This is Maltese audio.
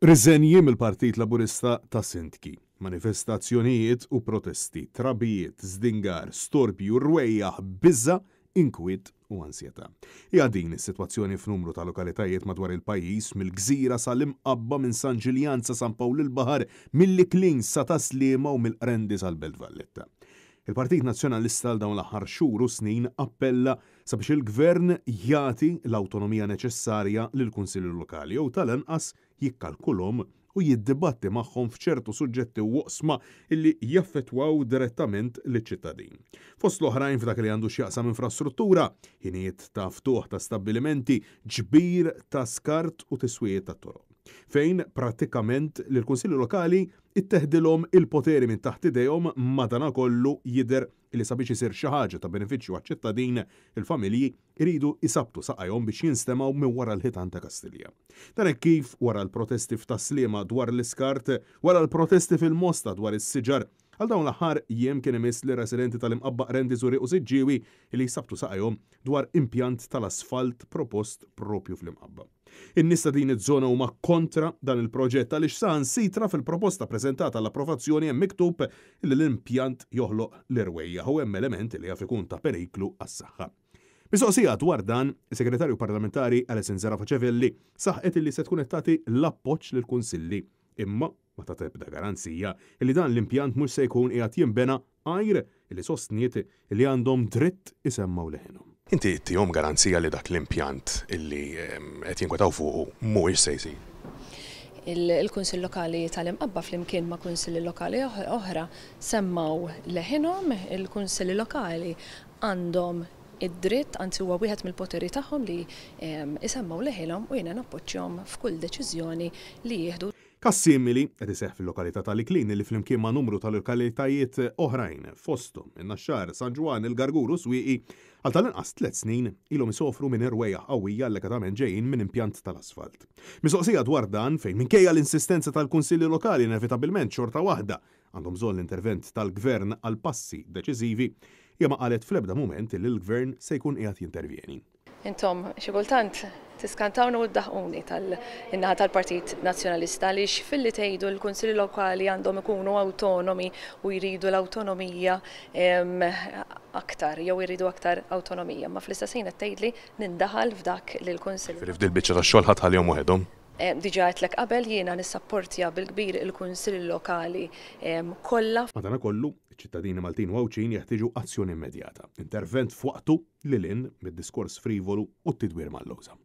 Riżenji mill-Partit Laburista ta' Sindki, manifestazzjonijiet u protesti, trabijiet, zdingar, storbju, rwejjaħ, biża, inkwiet u ansjeta. Hija din is-sitwazzjoni f'numru ta' lokalitajiet madwar il-pajjiż mill-Gżira sal-Imqabba minn San Ġiljan sa San Pawl il-Baħar, mill-Iklin sa Taslima u mill-Qrendi sal-Belt Valletta. Il-Partit Nazzjonalista għal dawn l-aħħar xhur u snin appella sabiex il-Gvern jagħti l-awtonomija neċessarja lill-Kunsilli Lokali jew tal-inqas jikkalkulhom u jiddibatti magħhom f'ċertu suġġetti u oqsma illi jaffettwaw direttament liċ-ċittadin. Fost l-oħrajn f'dak li għandu x'jaqsam infrastruttura, ħinijiet ta' ftuħ ta' stabbilimenti, ġbir ta' skart u tiswijiet ta' toroq. Fejn prattikament l-Kunsilli Lokali itteħdilhom il-poteri minn taħt idejhom madankollu jidher li sabiex isir xi ħaġa ta' benefiċċju għaċ-ċittadin il-familji jridu isabtu saqajhom biex jinstemaw minn wara l-ħitan ta' Kastilja. Dan hekk kif wara l-protesti f'Taslima dwar l-iskart, wara l-protesti fil-Mosta dwar is-siġar, għal dawn l-aħħar jiem kien imiss li residenti tal-Imqabba Qrendi Żuriq u Siġġiewi li jsabtu saqajhom dwar impjant tal-asfalt propost propju fl-Imqabba. In-nies ta' din iż-żona huma kontra dan il-proġett għaliex saħansitra fil-proposta preżentata għall-approvazzjoni hemm miktub li l-impjant joħloq l-irwejjaħ u hemm elementi li jaf ikun ta' periklu għas-saħħa. Mistoqsija dwar dan, is-Segretarju Parlamentari Alessin Zerafaċevelli saħqet li se tkun qed tagħti l-appoġġ lill-Kunsilli imma ma ta' tebda garanzija li dan l-impjant mhux se jkun qiegħed jinbena għajr li sostniet li għandhom dritt isemmaw leħinhom. Inti tihom garanzija li dak l-impjant illi qed jinkwetaw fuqu mhuwiex se jsir? Il-Kunsill Lokali tal-Imqabba flimkien ma' Kunsilli Lokali oħra semmaw leħinhom, il-Kunsilli Lokali għandhom id-dritt, anzi huwa wieħed mill-poteri tagħhom li isemmaw leħinhom u jiena nappoġġjahom f'kull deċiżjoni li jieħdu. Każ simili qed iseħħ fil-lokalità tal-Iklin li flimkien ma' numru tal-lokalitajiet oħrajn fosthom in-Naxxar, San Ġwan, il-Gargur u Swieqi għal tal-inqas 3 snin ilhom isofru minn irwejjaħ qawwija allegatament ġejjin minn impjant tal-asfalt. Mistoqsija dwar dan fejn minkejja l-insistenza tal-Kunsilli Lokali inevitabilment xorta waħda għandhom bżonn l-intervent tal-Gvern għal passi deċiżivi hija ma qalet fl-ebda mument li l-Gvern se jkun qiegħed jintervjeni. Intom xi kultant tiskantawna u ddaħquni in-naħa tal-Partit Nazzjonalista għaliex filli tgħidu l-Kunsilli Lokali għandhom ikunu awtonomi u jridu l-awtonomija aktar jew jridu aktar awtonomija, ma fl-istess ħin qed tgħidli nindaħal f'dak li l-Kunsill. F'dil biċċa tax-xogħol ħadd ħalihom waħedhom? Diġà għedlek qabel jiena nissapportja bil-kbir il-Kunsilli Lokali kollha. Madankollu, iċ-ċittadini Maltin u Għawċin jeħtieġu azzjoni immedjata, intervent f'waqtu lil hinn mid-diskors frivolu u t-tidwir mal-lowża.